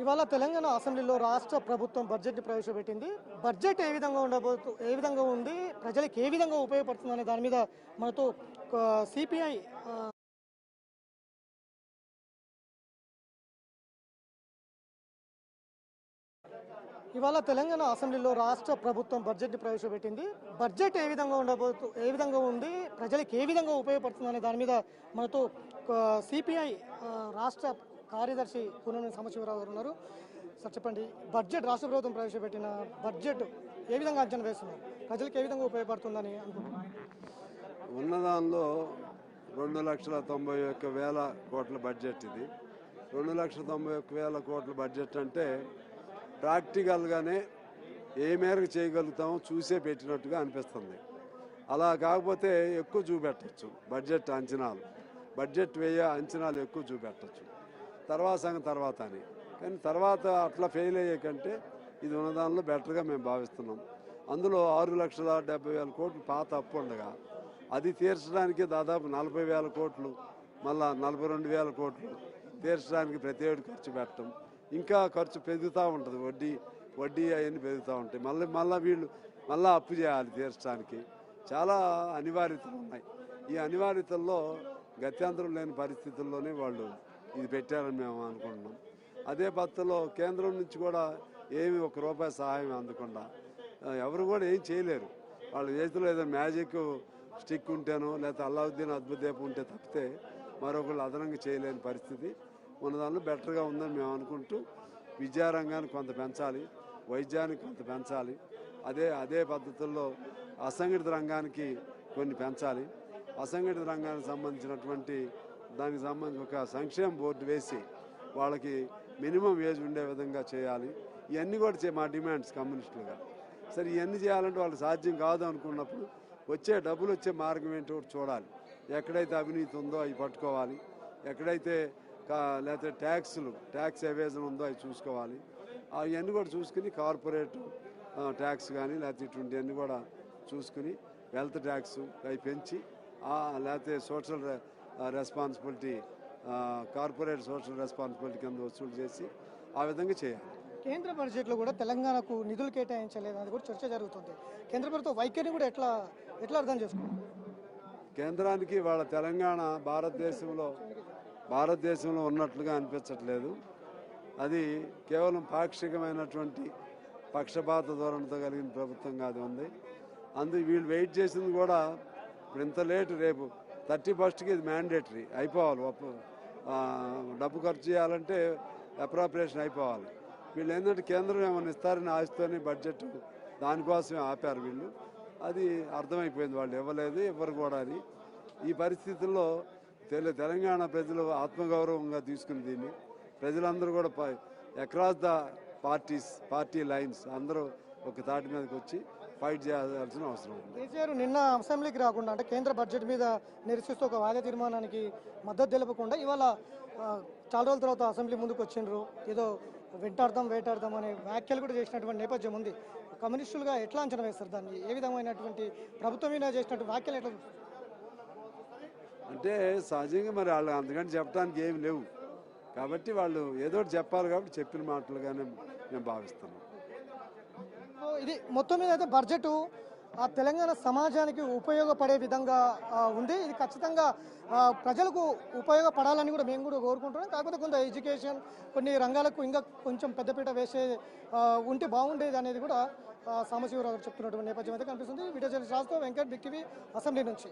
ఇవాళ తెలంగాణ అసెంబ్లీలో రాష్ట్ర ప్రభుత్వం బడ్జెట్ని ప్రవేశపెట్టింది. బడ్జెట్ ఏ విధంగా ఉంది, ప్రజలకు ఏ విధంగా ఉపయోగపడుతుంది అనే దాని మీద మనతో సిపిఐ ఇవాళ తెలంగాణ అసెంబ్లీలో రాష్ట్ర ప్రభుత్వం బడ్జెట్ని ప్రవేశపెట్టింది. బడ్జెట్ ఏ విధంగా ఉంది, ప్రజలకు ఏ విధంగా ఉపయోగపడుతుంది అనే దాని మీద మనతో సిపిఐ రాష్ట్ర కార్యదర్శి కూననేని సాంబశివరావు గారు ఉన్నారు. సార్ చెప్పండి, బడ్జెట్ రాష్ట్ర ప్రభుత్వం ప్రవేశపెట్టిన బడ్జెట్ ఏ విధంగా అంచనా వేస్తున్నారు, ప్రజలకు ఏ విధంగా ఉపయోగపడుతుందని అనుకుంటున్నారు? ఉన్నదానిలో 2,91,000 కోట్ల బడ్జెట్ ఇది. 2,91,000 కోట్ల బడ్జెట్ అంటే ప్రాక్టికల్గానే ఏ మేరకు చేయగలుగుతామో చూసే పెట్టినట్టుగా అనిపిస్తుంది. అలా కాకపోతే ఎక్కువ చూపెట్టచ్చు. బడ్జెట్ అంచనాలు ఎక్కువ చూపెట్టచ్చు. తర్వాత సంగతి తర్వాత అని. కానీ తర్వాత అట్లా ఫెయిల్ అయ్యే కంటే ఇది ఉన్నదానిలో బెటర్గా మేము భావిస్తున్నాం. అందులో 6,70,000 కోట్లు పాత అప్పు ఉండగా అది తీర్చడానికి దాదాపు 40,000 కోట్లు, మళ్ళా 42,000 కోట్లు తీర్చడానికి ప్రతి ఏడు ఖర్చు పెట్టడం. ఇంకా ఖర్చు పెరుగుతూ ఉంటుంది, వడ్డీ అవన్నీ పెరుగుతూ ఉంటాయి. మళ్ళీ అప్పు చేయాలి తీర్చడానికి. చాలా అనివార్యతలు ఉన్నాయి. ఈ అనివార్యతల్లో గత్యంతరం లేని పరిస్థితుల్లోనే వాళ్ళు ఇది పెట్టారని మేము అనుకుంటున్నాం. అదే పద్ధతిలో కేంద్రం నుంచి కూడా ఏమి ₹1 సహాయం అందకుండా ఎవరు కూడా ఏం చేయలేరు. వాళ్ళ చేతిలో ఏదో మ్యాజిక్ స్టిక్ ఉంటేనో లేకపోతే అల్లావుద్దీన్ అద్భుత దీపం ఉంటే తప్పితే మరొకళ్ళు అదనంగా చేయలేని పరిస్థితి ఉన్నదానిలో బెటర్గా ఉందని మేము అనుకుంటూ విద్యారంగానికి కొంత పెంచాలి, వైద్యానికి కొంత పెంచాలి, అదే పద్ధతుల్లో అసంఘటిత రంగానికి కొన్ని పెంచాలి. అసంఘటిత రంగానికి సంబంధించినటువంటి దానికి సంబంధించి ఒక సంక్షేమ బోర్డు వేసి వాళ్ళకి మినిమం వేజ్ ఉండే విధంగా చేయాలి. ఇవన్నీ కూడా మా డిమాండ్స్ కమ్యూనిస్టులుగా. సరే, ఇవన్నీ చేయాలంటే వాళ్ళకి సాధ్యం కాదు అనుకున్నప్పుడు డబ్బులు వచ్చే మార్గం ఏంటో చూడాలి. ఎక్కడైతే అవినీతి ఉందో అవి పట్టుకోవాలి, ఎక్కడైతే లేకపోతే ట్యాక్స్ ఎవేజన్ ఉందో అవి చూసుకోవాలి. అవన్నీ కూడా చూసుకుని కార్పొరేట్ ట్యాక్స్ కానీ లేకపోతే ఇటువంటివన్నీ కూడా చూసుకుని వెల్త్ ట్యాక్స్ అవి పెంచి లేకపోతే social responsibility corporate social responsibility కింద వసూలు చేసి ఆ విధంగా చేయాలి. కేంద్ర బడ్జెట్లో కూడా తెలంగాణకు నిధులు కేటాయించలేదు అది కూడా చర్చ జరుగుతుంది. కేంద్ర ప్రభుత్వ వైఖరిని కూడా ఎట్లా అర్థం చేసుకుంటారు? కేంద్రానికి వాళ్ళ తెలంగాణ భారతదేశంలో ఉన్నట్లుగా అనిపించట్లేదు. అది కేవలం పాక్షికమైనటువంటి పక్షపాత ధోరణితో కలిగిన ప్రభుత్వంగా అది ఉంది. వీళ్ళు వెయిట్ చేసింది కూడా ఇప్పుడు ఇంత లేటు, రేపు 31st ఇది మ్యాండేటరీ అయిపోవాలి. డబ్బు ఖర్చు చేయాలంటే అప్రాప్రియేషన్ అయిపోవాలి. వీళ్ళు ఏంటంటే కేంద్రం ఏమైనా ఇస్తారని ఆశతోనే బడ్జెట్ దానికోసమే ఆపారు వీళ్ళు. అది అర్థమైపోయింది, వాళ్ళు ఇవ్వరు కూడా అని. ఈ పరిస్థితుల్లో తెలంగాణ ప్రజలు ఆత్మగౌరవంగా తీసుకుని దీన్ని ప్రజలందరూ కూడా అక్రాస్ ద పార్టీ లైన్స్ అందరూ ఒక తాటి మీదకి వచ్చి ఫైట్ చేయాల్సిన అవసరం ఉంది. కేసీఆర్ నిన్న అసెంబ్లీకి రాకుండా, అంటే కేంద్ర బడ్జెట్ మీద నిరసిస్తూ ఒక వాద తీర్మానానికి మద్దతు తెలపకుండా ఇవాళ చాలా రోజుల తర్వాత అసెంబ్లీ ముందుకు వచ్చిండ్రు. ఏదో వేటాడదాం అనే వ్యాఖ్యలు కూడా చేసినటువంటి నేపథ్యం ఉంది. కమ్యూనిస్టులుగా ఎట్లా అంచనా వేస్తారు దాన్ని? ఏ విధమైనటువంటి ప్రభుత్వం మీద చేసినటువంటి వ్యాఖ్యలు ఎట్లా? అంటే సహజంగా మరి వాళ్ళు అందుకని చెప్పడానికి ఏమి లేవు కాబట్టి వాళ్ళు ఏదో చెప్పాలి కాబట్టి చెప్పిన మాటలుగానే మేము భావిస్తున్నాం. ఇది మొత్తం మీద అయితే బడ్జెట్ ఆ తెలంగాణ సమాజానికి ఉపయోగపడే విధంగా ఉంది. ఇది ఖచ్చితంగా ప్రజలకు ఉపయోగపడాలని కూడా మేము కూడా కోరుకుంటున్నాం. కాకపోతే కొంత ఎడ్యుకేషన్, కొన్ని రంగాలకు ఇంకా కొంచెం పెద్దపీట వేసే ఉంటే బాగుండేది అనేది కూడా సాంబశివరావు గారు చెప్తున్నటువంటి నేపథ్యం అయితే కనిపిస్తుంది. వీడియో జర్నలిస్ట్ రాజుతో వెంకట్, బిగ్ టీవీ, అసెంబ్లీ నుంచి.